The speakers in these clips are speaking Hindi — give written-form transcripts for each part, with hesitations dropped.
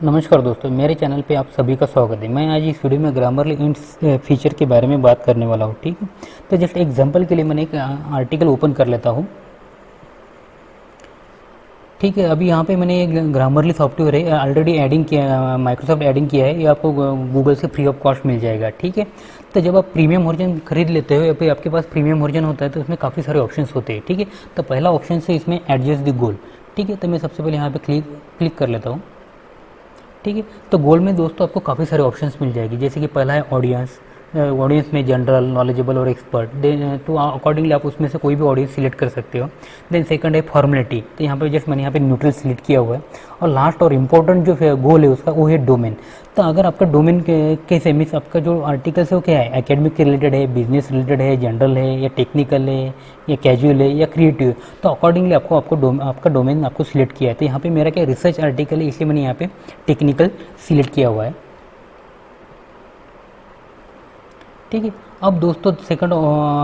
नमस्कार दोस्तों, मेरे चैनल पे आप सभी का स्वागत है। मैं आज इस वीडियो में ग्रामरली इंट्स फीचर के बारे में बात करने वाला हूँ। ठीक है, तो जस्ट एग्जांपल के लिए मैंने एक आर्टिकल ओपन कर लेता हूँ। ठीक है, अभी यहाँ पे मैंने एक ग्रामरली सॉफ्टवेयर है ऑलरेडी एडिंग किया, माइक्रोसॉफ्ट एडिंग किया है। ये आपको गूगल से फ्री ऑफ कॉस्ट मिल जाएगा। ठीक है, तो जब आप प्रीमियम वर्जन खरीद लेते हो या फिर आपके पास प्रीमियम वर्जन होता है तो उसमें काफ़ी सारे ऑप्शंस होते हैं। ठीक है, तो पहला ऑप्शन है इसमें एडजस्ट द गोल। ठीक है, तो मैं सबसे पहले यहाँ पे क्लिक कर लेता हूँ। ठीक है, तो गोल में दोस्तों आपको काफ़ी सारे ऑप्शंस मिल जाएगी। जैसे कि पहला है ऑडियंस। ऑडियंस में जनरल, नॉलेजेबल और एक्सपर्ट। देन तो अकॉर्डिंगली आप उसमें से कोई भी ऑडियंस सिलेक्ट कर सकते हो। देन सेकंड है फॉर्मेलिटी, तो यहाँ पे जस्ट मैंने यहाँ पे न्यूट्रल सिलेक्ट किया हुआ है। और लास्ट और इम्पोर्टेंट जो गोल है उसका वो है डोमेन। तो अगर आपका डोमेन कैसे मीन्स आपका जो आर्टिकल्स है वो क्या है, एकेडमिक के रिलेटेड है, बिजनेस रिलेटेड है, जनरल है या टेक्निकल है या कैजुअल है या क्रिएटिव है, तो अकॉर्डिंगली आपका डोमेन आपको सिलेक्ट किया है। तो यहाँ पे मेरा क्या रिसर्च आर्टिकल है, इसलिए मैंने यहाँ पे टेक्निकल सिलेक्ट किया हुआ है। ठीक है, अब दोस्तों सेकंड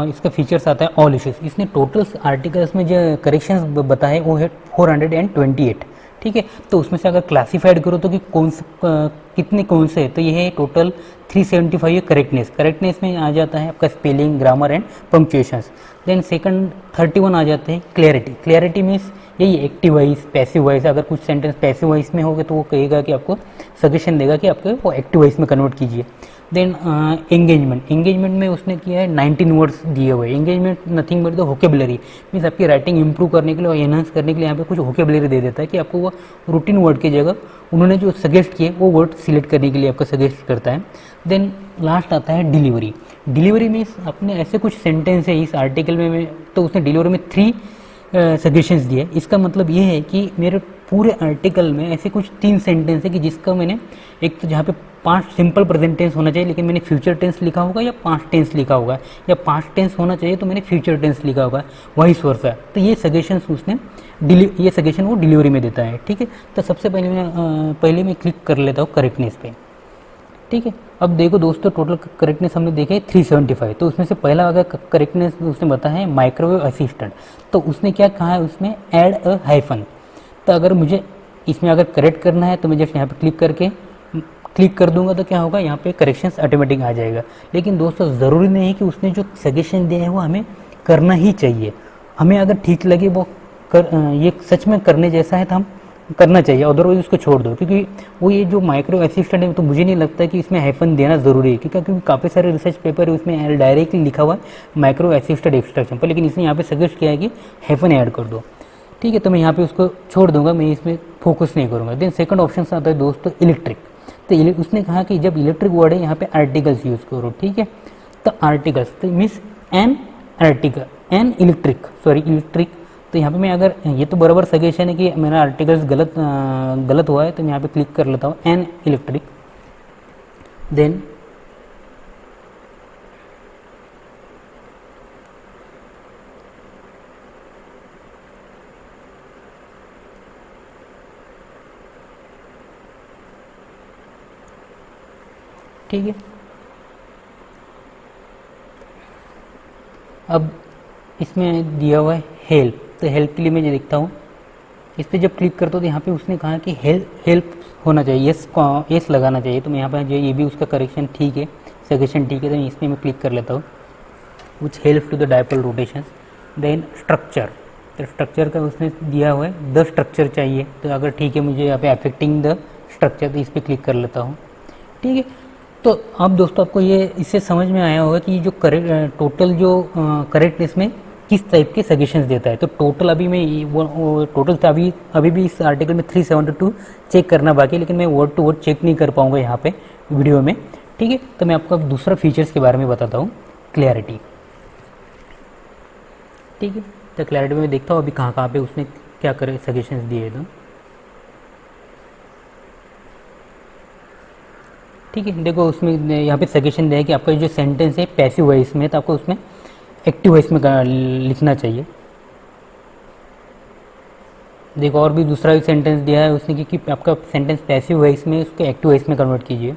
इसका फीचर्स आता है ऑल इश्यूज। इसने टोटल आर्टिकल्स में जो करेक्शंस बताए वो है 428। ठीक है, तो उसमें से अगर क्लासिफाइड करो तो कि कितने कौन से है, तो ये है टोटल 375 है करेक्टनेस में आ जाता है आपका spelling, grammar and punctuations. Then second 31 आ जाते हैं क्लियरिटी मीन्स यही एक्टिव वॉइस, पैसिव वॉइस। अगर कुछ सेंटेंस पैसिव वॉइस में होगा तो वो कहेगा कि आपको सजेशन देगा कि आपको वो एक्टिव वॉइस में कन्वर्ट कीजिए। देन एंगेजमेंट में उसने किया है 19 वर्ड्स दिए हुए। Engagement nothing but the vocabulary means आपकी राइटिंग इंप्रूव करने के लिए और एनहांस करने के लिए यहाँ पे कुछ वोकेबलरी दे देता है कि आपको वो रूटीन वर्ड की जगह उन्होंने जो सजेस्ट किए वो वर्ड सिलेक्ट करने के लिए आपको सजेस्ट करता है। देन लास्ट आता है डिलीवरी मीन्स अपने ऐसे कुछ सेंटेंस है इस आर्टिकल में तो उसने डिलीवरी में 3 सजेशंस दिए। इसका मतलब ये है कि मेरे पूरे आर्टिकल में ऐसे कुछ 3 सेंटेंस है कि जिसका मैंने एक तो जहाँ पे 5 सिंपल प्रेजेंट टेंस होना चाहिए लेकिन मैंने फ्यूचर टेंस लिखा होगा या 5 टेंस लिखा होगा, या 5 टेंस होना चाहिए तो मैंने फ्यूचर टेंस लिखा होगा, वाइस वर्सा। तो ये सजेशंस उसने ये सजेशन वो डिलीवरी में देता है। ठीक है, तो सबसे पहले मैं क्लिक कर लेता हूँ करेक्टनेस पे। ठीक है, अब देखो दोस्तों टोटल करेक्टनेस हमने देखे 375। तो उसमें से पहला अगर करेक्टनेस उसने बताया है माइक्रोवेव असिस्टेंट, तो उसने क्या कहा है उसमें ऐड अ हाइफन। तो अगर मुझे इसमें अगर करेक्ट करना है तो मैं जस्ट यहाँ पे क्लिक कर दूंगा तो क्या होगा, यहाँ पे करेक्शंस ऑटोमेटिक आ जाएगा। लेकिन दोस्तों ज़रूरी नहीं है कि उसने जो सजेशन दिया है वो हमें करना ही चाहिए। हमें अगर ठीक लगे वो ये सच में करने जैसा है तो हम करना चाहिए, अदरवाइज उसको छोड़ दो। क्योंकि वो ये जो माइक्रो असिस्टेंट है तो मुझे नहीं लगता कि इसमें हाइफन देना ज़रूरी है, क्योंकि काफ़ी सारे रिसर्च पेपर है उसमें डायरेक्टली लिखा हुआ है माइक्रो असिस्टेंट एक्सट्रैक्शन पर, लेकिन इसने यहाँ पे सजेस्ट किया है कि हाइफन ऐड कर दो। ठीक है, तो मैं यहाँ पे उसको छोड़ दूंगा, मैं इसमें फोकस नहीं करूँगा। देन सेकंड ऑप्शन आता है दोस्तों इलेक्ट्रिक। तो उसने कहा कि जब इलेक्ट्रिक वर्ड है यहाँ पे आर्टिकल्स यूज़ करो। ठीक है, तो आर्टिकल्स तो मीन्स एन इलेक्ट्रिक। तो यहाँ पे मैं अगर ये तो बराबर सजेशन है कि मेरा आर्टिकल्स गलत हुआ है, तो मैं यहाँ पे क्लिक कर लेता हूँ एन इलेक्ट्रिक। देन ठीक है, अब इसमें दिया हुआ है हेल्प। तो हेल्प के लिए मैं ये लिखता हूँ, इस पर जब क्लिक करता हूँ तो यहाँ पे उसने कहा कि हेल्प होना चाहिए, यस लगाना चाहिए। तो मैं यहाँ पे जो ये भी उसका करेक्शन ठीक है, सजेशन ठीक है, तो इसमें मैं क्लिक कर लेता हूँ which help to the dipole rotation. Then structure, तो स्ट्रक्चर का उसने दिया हुआ है द स्ट्रक्चर चाहिए, तो अगर ठीक है मुझे यहाँ पे अफेक्टिंग द स्ट्रक्चर, तो इस पर क्लिक कर लेता हूँ। ठीक है, तो अब दोस्तों आपको ये इससे समझ में आया होगा कि जो टोटल जो करेक्टनेस में किस टाइप के सजेशंस देता है। तो टोटल अभी मैं वो टोटल था अभी भी इस आर्टिकल में 372 चेक करना बाकी है, लेकिन मैं वर्ड टू वर्ड चेक नहीं कर पाऊंगा यहाँ पे वीडियो में। ठीक है, तो मैं आपको अब दूसरा फीचर्स के बारे में बताता हूँ, क्लैरिटी। ठीक है, तो क्लैरिटी में देखता हूँ अभी कहाँ पे उसने क्या करे सजेशंस दिए तो। ठीक है, देखो उसमें यहाँ पे सजेशन दिया है कि आपका जो सेंटेंस है पैसिव वॉइस में, तो आपको उसमें एक्टिव वॉइस में लिखना चाहिए। देखो और भी दूसरा एक सेंटेंस दिया है उसने कि आपका सेंटेंस पैसिव वॉइस में उसको एक्टिव वॉइस में कन्वर्ट कीजिए।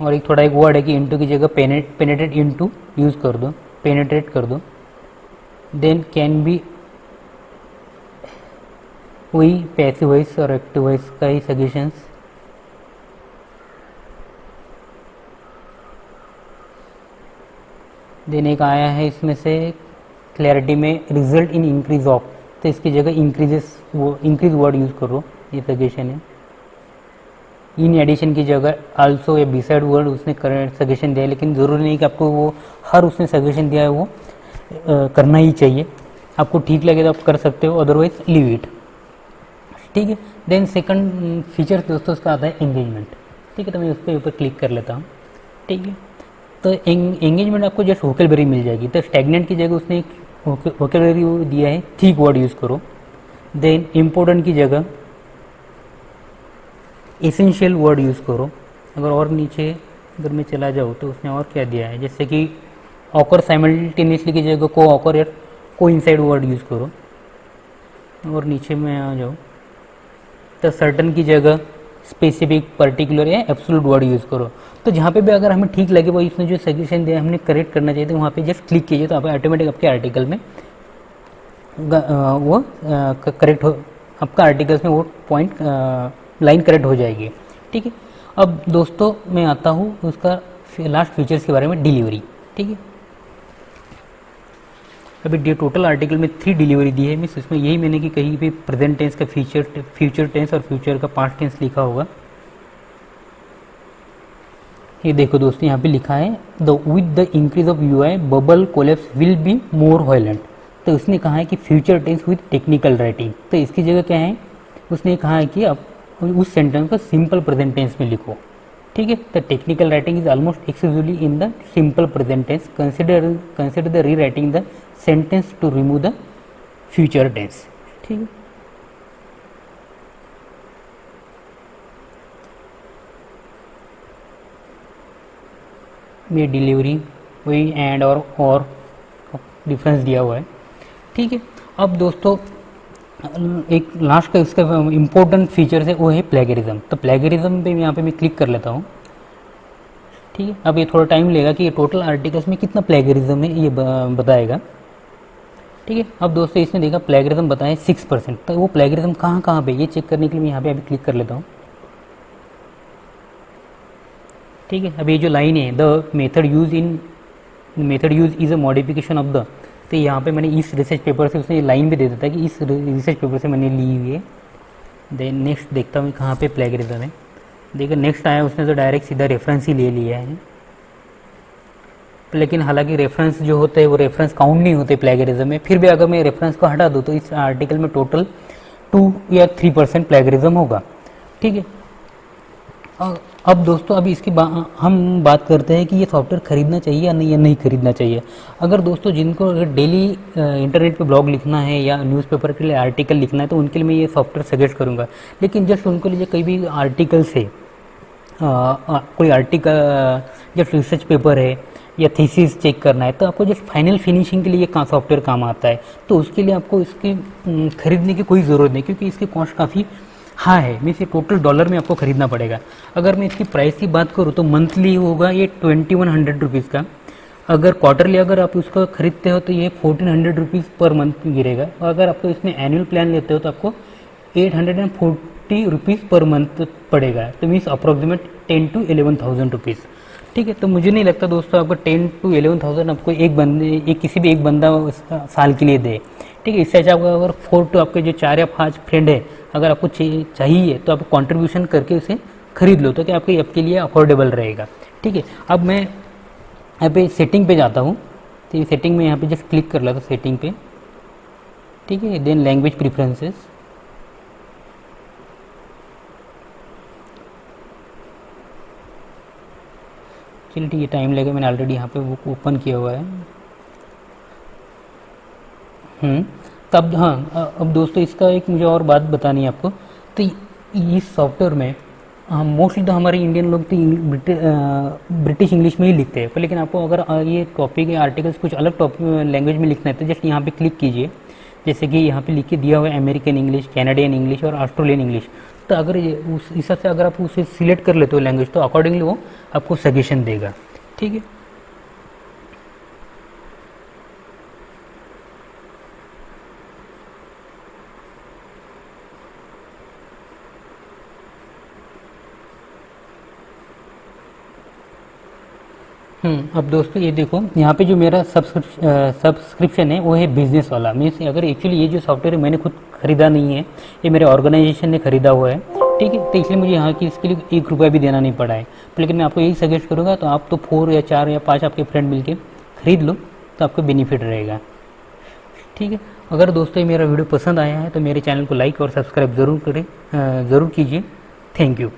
और एक थोड़ा एक वर्ड है कि इनटू की जगह पेनेट्रेट इनटू यूज़ कर दो, पेनेट्रेट कर दो। देन कैन बी वही पैसिव वॉइस और एक्टिव वॉइस का ही सजेशंस। देन एक आया है इसमें से क्लैरिटी में रिजल्ट इन इंक्रीज ऑफ, तो इसकी जगह इंक्रीजेस वो इंक्रीज वर्ड यूज़ करो, ये सजेशन है। इन एडिशन की जगह आल्सो या बिसाइड वर्ड उसने सजेशन दिया है, लेकिन ज़रूरी नहीं कि आपको वो हर उसने सजेशन दिया है वो करना ही चाहिए। आपको ठीक लगे तो आप कर सकते हो, अदरवाइज लीव इट। ठीक है। देन सेकंड फीचर दोस्तों उसका आता है एंगेजमेंट। ठीक है, तो मैं उस पर ऊपर क्लिक कर लेता हूँ। ठीक है, तो एंगेजमेंट आपको जस्ट वोकैबुलरी मिल जाएगी। तो स्टैग्नेंट की जगह उसने एक वोकैबुलरी दिया है, थिक वर्ड यूज़ करो। देन इम्पोर्टेंट की जगह एसेंशियल वर्ड यूज़ करो। अगर और नीचे अगर मैं चला जाऊँ तो उसने और क्या दिया है, जैसे कि ऑकर साइमल्टेनियसली की जगह को ऑकर या को इनसाइड वर्ड यूज़ करो। और नीचे में आ जाओ तो सर्टन की जगह स्पेसिफिक, पर्टिकुलर या एब्सोल्यूट वर्ड यूज़ करो। तो जहाँ पे भी अगर हमें ठीक लगे वो इसने जो सजेशन दिया हमने करेक्ट करना चाहिए, तो वहाँ पे जस्ट क्लिक कीजिए, तो आप ऑटोमेटिक आपके आर्टिकल में वो करेक्ट हो, आपका आर्टिकल्स में वो पॉइंट लाइन करेक्ट हो जाएगी। ठीक है, अब दोस्तों मैं आता हूँ उसका लास्ट फीचर्स के बारे में, डिलीवरी। ठीक है, अभी टोटल आर्टिकल में 3 डिलीवरी दी है। मीन्स इसमें यही मैंने कि कहीं भी प्रेजेंट टेंस का फ्यूचर टेंस और फ्यूचर का पास्ट टेंस लिखा होगा। ये देखो दोस्तों यहाँ पे लिखा है with the increase of UI bubble collapse will be more violent. तो उसने कहा है कि future tense with technical writing, तो इसकी जगह क्या है, उसने कहा है कि आप उस सेंटेंस को सिंपल प्रेजेंट टेंस में लिखो। ठीक है, the technical writing is almost exclusively in the simple present tense, consider the rewriting the sentence to remove the future tense. ठीक है, ये डिलीवरी वही एंड और डिफरेंस दिया हुआ है। ठीक है, अब दोस्तों एक लास्ट का इसका इम्पोर्टेंट फीचर्स है, वो है प्लेगरिज्म। तो प्लेगरिज्म पे यहाँ पे मैं क्लिक कर लेता हूँ। ठीक है, अब ये थोड़ा टाइम लेगा कि ये टोटल आर्टिकल्स में कितना प्लेगरिज्म है ये बताएगा। ठीक है, अब दोस्तों इसने देखा प्लेगरिज्म बताया 6%, तो वो प्लेगरिज्म कहाँ पे ये चेक करने के लिए मैं यहाँ पे अभी क्लिक कर लेता हूँ। ठीक है, अब ये जो लाइन है the method use is a modification of the, तो यहाँ पे मैंने इस रिसर्च पेपर से उसने लाइन भी दे देता है कि इस रिसर्च पेपर से मैंने ली हुई है। देन नेक्स्ट देखता हूँ कहाँ पे प्लेगरिज्म है। देखिए नेक्स्ट आया उसने तो डायरेक्ट सीधा रेफरेंस ही ले लिया है, लेकिन हालांकि रेफरेंस जो होते हैं वो रेफरेंस काउंट नहीं होते प्लेगरिज्म में। फिर भी अगर मैं रेफरेंस को हटा दूँ तो इस आर्टिकल में टोटल 2 या 3% प्लेगरिज्म होगा। ठीक है, अब दोस्तों अभी इसकी हम बात करते हैं कि ये सॉफ्टवेयर खरीदना चाहिए या नहीं खरीदना चाहिए। अगर दोस्तों जिनको डेली इंटरनेट पे ब्लॉग लिखना है या न्यूज़पेपर के लिए आर्टिकल लिखना है तो उनके लिए मैं ये सॉफ्टवेयर सजेस्ट करूँगा। लेकिन जस्ट उनको लिए कई भी आर्टिकल से कोई आर्टिकल जस्ट रिसर्च पेपर है या थीसिस चेक करना है तो आपको जस्ट फाइनल फिनिशिंग के लिए ये सॉफ्टवेयर काम आता है, तो उसके लिए आपको इसके खरीदने की कोई ज़रूरत नहीं, क्योंकि इसकी कॉस्ट काफ़ी हाँ है। मीन्स ये टोटल डॉलर में आपको खरीदना पड़ेगा। अगर मैं इसकी प्राइस की बात करूँ तो मंथली होगा ये 2100 रुपीज़ का, अगर क्वार्टरली अगर आप उसको खरीदते हो तो ये 1400 रुपीज़ पर मंथ गिरेगा, और अगर आपको इसमें एनुअल प्लान लेते हो तो आपको 840 रुपीज़ पर मंथ पड़ेगा, तो मीन्स अप्रॉक्सीमेट 10 to 11,000 रुपीज़। ठीक है, तो मुझे नहीं लगता दोस्तों आपको 10 to 11,000 आपको किसी भी एक बंदा साल के लिए दे। ठीक है, इससे अच्छा आपका अगर 4 to आपके जो 4 या 5 फ्रेंड है अगर आपको चाहिए तो आप कंट्रीब्यूशन करके उसे खरीद लो, तो कि आपके लिए अफोर्डेबल रहेगा। ठीक है, अब मैं यहाँ पे सेटिंग पे जाता हूँ, तो ये सेटिंग में यहाँ पे जस्ट क्लिक कर लेता हूँ सेटिंग पे। ठीक है, देन लैंग्वेज प्रिफरेंसेस, चलिए ठीक है टाइम लगेगा, मैंने ऑलरेडी यहाँ पे वो ओपन किया हुआ है। तब हाँ, अब दोस्तों इसका एक मुझे और बात बतानी है आपको। तो इस सॉफ्टवेयर में हम मोस्टली तो हमारे इंडियन लोग तो ब्रिटिश इंग्लिश में ही लिखते हैं, पर लेकिन आपको अगर ये टॉपिक या आर्टिकल्स कुछ अलग टॉपिक लैंग्वेज में लिखना है तो जस्ट यहाँ पे क्लिक कीजिए। जैसे कि यहाँ पे लिख के दिया हुआ है अमेरिकन इंग्लिश, कैनेडियन इंग्लिश और ऑस्ट्रेलियन इंग्लिश। तो अगर उस हिसाब से अगर आप उसे सिलेक्ट कर लेते हो लैंग्वेज तो अकॉर्डिंगली वो आपको सजेशन देगा। ठीक है, अब दोस्तों ये देखो, यहाँ पे जो मेरा सब्सक्रिप्शन है वो है बिजनेस वाला। मीन्स अगर एक्चुअली ये जो सॉफ्टवेयर मैंने खुद खरीदा नहीं है, ये मेरे ऑर्गेनाइजेशन ने खरीदा हुआ है, ठीक है। तो इसलिए मुझे यहाँ की इसके लिए 1 रुपया भी देना नहीं पड़ा है। तो लेकिन मैं आपको यही सजेस्ट करूँगा, तो आप तो 4 या 4 या 5 आपके फ्रेंड मिलके खरीद लो, तो आपको बेनिफिट रहेगा, ठीक है। अगर दोस्तों ये मेरा वीडियो पसंद आया है तो मेरे चैनल को लाइक और सब्सक्राइब ज़रूर करें, ज़रूर कीजिए। Thank you.